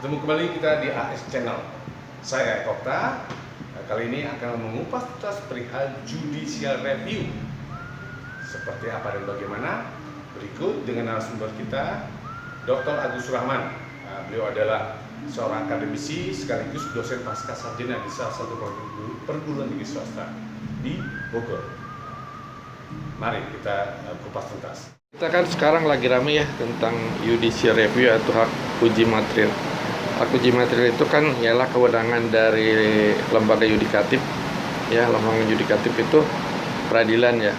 Ketemu kembali kita di AS Channel. Saya Kokta. Kali ini akan mengupas tuntas perihal judicial review. Seperti apa dan bagaimana? Berikut dengan narasumber kita, Dr. Agus Rahman. Beliau adalah seorang akademisi sekaligus dosen pasca sarjana di salah satu perguruan tinggi swasta di Bogor. Mari kita kupas tuntas. Kita kan sekarang lagi rame ya tentang judicial review atau hak uji material. Hak uji material itu kan ialah kewenangan dari lembaga yudikatif. Ya, lembaga yudikatif itu peradilan ya,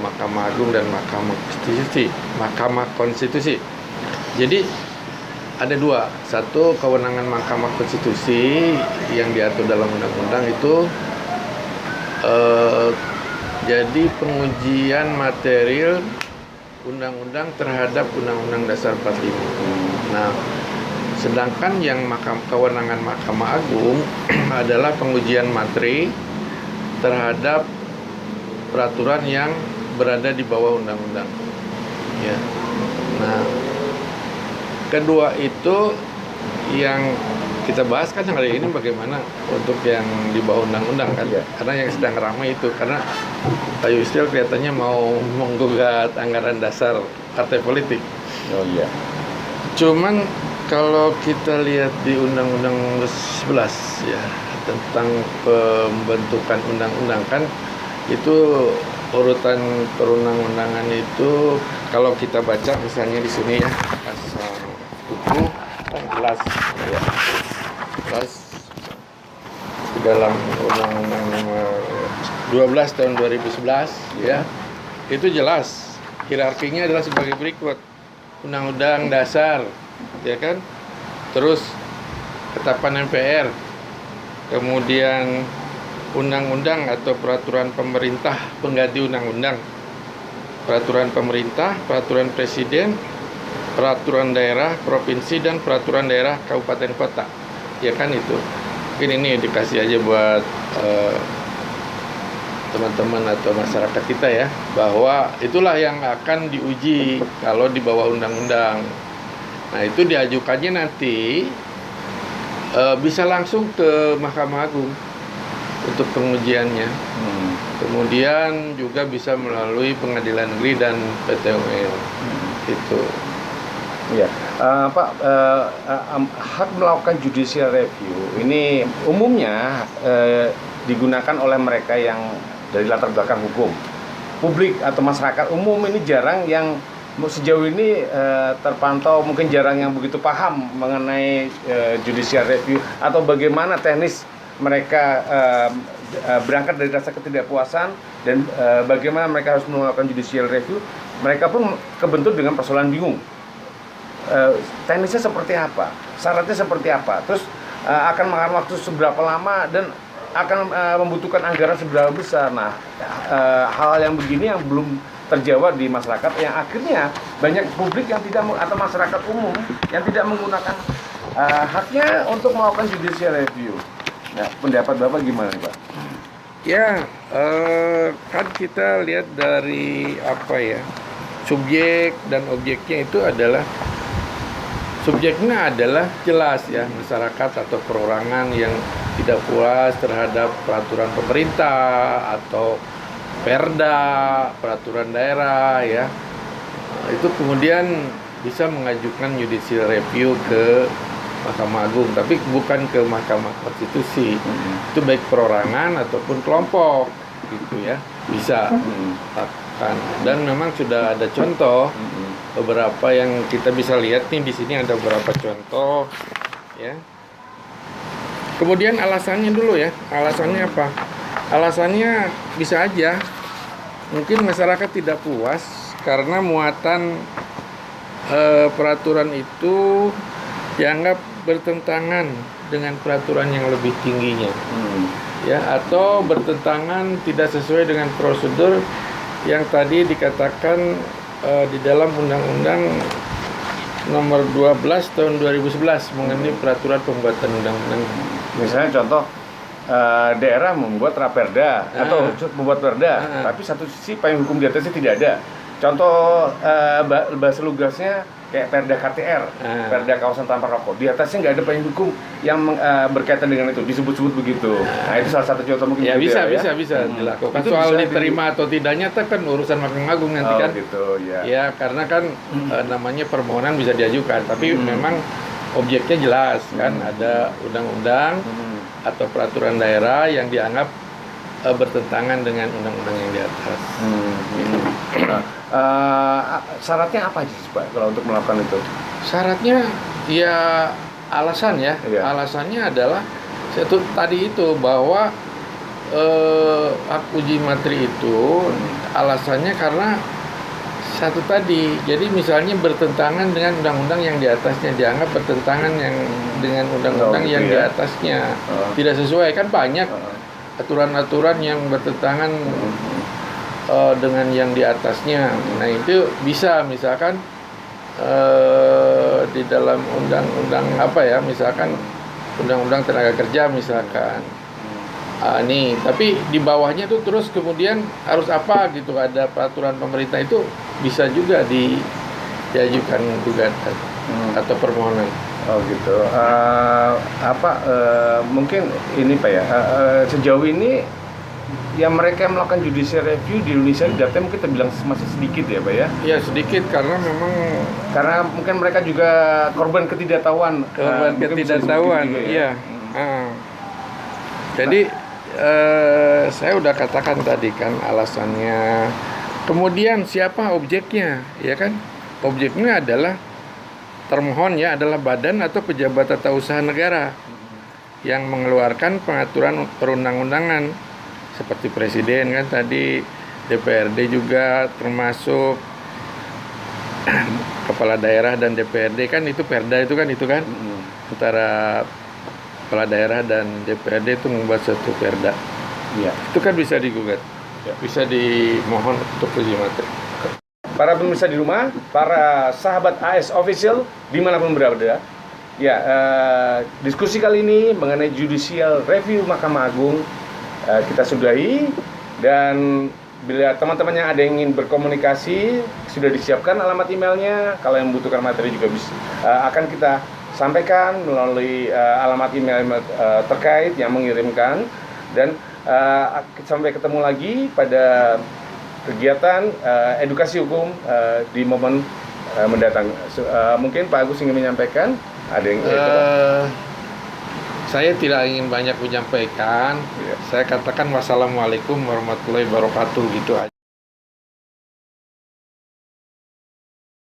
Mahkamah Agung dan Mahkamah Konstitusi. Jadi ada dua, satu kewenangan Mahkamah Konstitusi yang diatur dalam undang-undang itu jadi pengujian material undang-undang terhadap Undang-Undang Dasar 45. Nah, sedangkan yang kewenangan Mahkamah Agung adalah pengujian materi terhadap peraturan yang berada di bawah undang-undang. Ya. Nah, kedua itu yang kita bahas kan hari ini bagaimana untuk yang di bawah undang-undang kan, karena yang sedang ramai itu karena Pak Yusril kelihatannya mau menggugat anggaran dasar partai politik. Oh iya. Cuman kalau kita lihat di Undang-Undang 11 ya tentang pembentukan undang-undang kan itu urutan perundang-undangan itu kalau kita baca misalnya di sini ya pasal 7 ya. Plus di dalam Undang-Undang nomor 12 tahun 2011 ya. Itu jelas hierarkinya adalah sebagai berikut. Undang-Undang Dasar ya kan? Terus ketetapan MPR. Kemudian undang-undang atau peraturan pemerintah pengganti undang-undang. Peraturan pemerintah, peraturan presiden, peraturan daerah provinsi dan peraturan daerah kabupaten kota. Ya kan itu. Mungkin ini edukasi aja buat teman-teman atau masyarakat kita ya, bahwa itulah yang akan diuji kalau di bawah undang-undang. Nah, itu diajukannya nanti bisa langsung ke Mahkamah Agung untuk pengujiannya. Kemudian juga bisa melalui Pengadilan Negeri dan PT UN. Itu. Ya, Pak, hak melakukan judicial review ini umumnya digunakan oleh mereka yang dari latar belakang hukum. Publik atau masyarakat umum ini jarang yang sejauh ini terpantau, mungkin jarang yang begitu paham mengenai judicial review atau bagaimana teknis mereka berangkat dari rasa ketidakpuasan dan bagaimana mereka harus melakukan judicial review. Mereka pun kebentur dengan persoalan bingung. Teknisnya seperti apa, syaratnya seperti apa, terus akan memakan waktu seberapa lama dan akan membutuhkan anggaran seberapa besar. Nah, hal yang begini yang belum terjawab di masyarakat, yang akhirnya banyak publik yang tidak atau masyarakat umum yang tidak menggunakan haknya untuk melakukan judicial review. Nah, pendapat Bapak gimana nih, Pak? Ya, kan kita lihat dari apa ya, subjek dan objeknya itu adalah subjeknya adalah jelas ya, masyarakat atau perorangan yang tidak puas terhadap peraturan pemerintah atau perda, peraturan daerah ya. Itu kemudian bisa mengajukan judicial review ke Mahkamah Agung, tapi bukan ke Mahkamah Konstitusi. Itu baik perorangan ataupun kelompok gitu ya. Bisa akan, dan memang sudah ada contoh beberapa yang kita bisa lihat nih di sini, ada beberapa contoh ya. Kemudian alasannya dulu ya. Alasannya apa? Alasannya bisa aja mungkin masyarakat tidak puas karena muatan peraturan itu dianggap bertentangan dengan peraturan yang lebih tingginya. Ya, atau bertentangan tidak sesuai dengan prosedur yang tadi dikatakan di dalam Undang-Undang nomor 12 tahun 2011 mengenai peraturan pembuatan undang-undang. Misalnya contoh daerah membuat raperda atau membuat perda, tapi satu sisi payung hukum di atasnya tidak ada. Contoh bahasa lugasnya kayak Perda KTR, Perda kawasan tanpa rokok. Di atasnya nggak ada payung hukum yang berkaitan dengan itu, disebut-sebut begitu. Nah, itu salah satu contoh mungkin. Ya gitu bisa dilakukan. Itu Soal bisa diterima atau tidaknya itu kan urusan Mahkamah Agung nanti kan. Gitu, ya. Ya karena kan namanya permohonan bisa diajukan, tapi memang objeknya jelas kan, ada undang-undang atau peraturan daerah yang dianggap bertentangan dengan undang-undang yang di atas. Syaratnya apa aja sih, Pak, kalau untuk melakukan itu? Syaratnya ya alasan ya. Iya. Alasannya adalah tadi itu bahwa hak uji materi itu alasannya karena satu tadi. Jadi misalnya bertentangan dengan undang-undang yang di atasnya, dianggap bertentangan dengan undang-undang gitu yang ya. di atasnya. Tidak sesuai, kan banyak aturan-aturan yang bertentangan dengan yang di atasnya. Nah, itu bisa misalkan di dalam undang-undang apa ya, misalkan undang-undang tenaga kerja misalkan. Nih, tapi di bawahnya tuh terus kemudian harus apa gitu, ada peraturan pemerintah, itu bisa juga diajukan gugatan atau permohonan. Oh gitu. Mungkin ini Pak ya, sejauh ini yang mereka yang melakukan judicial review di Indonesia, datanya mungkin terbilang masih sedikit ya Pak ya? Ya sedikit, karena memang mungkin mereka juga korban ketidaktahuan. Ketidaktahuan, iya. Jadi saya udah katakan tadi kan alasannya. Kemudian siapa objeknya, ya kan? Objeknya adalah termohon ya, adalah badan atau pejabat tata usaha negara yang mengeluarkan pengaturan perundang-undangan seperti presiden kan tadi, DPRD juga termasuk kepala daerah dan DPRD kan, itu perda itu kan antara kepala daerah dan DPRD itu membuat satu perda. Iya. Itu kan bisa digugat, bisa dimohon untuk uji materi. Para pemirsa di rumah, para sahabat AS Official dimanapun berada, ya diskusi kali ini mengenai judicial review Mahkamah Agung kita sudahi, dan bila teman-temannya ada yang ingin berkomunikasi, sudah disiapkan alamat emailnya. Kalau yang membutuhkan materi juga bisa akan kita sampaikan melalui alamat email terkait yang mengirimkan, dan sampai ketemu lagi pada kegiatan edukasi hukum di momen mendatang. Mungkin Pak Agus ingin menyampaikan, ada yang saya tidak ingin banyak menyampaikan. Saya katakan wassalamualaikum warahmatullahi wabarakatuh gitu aja.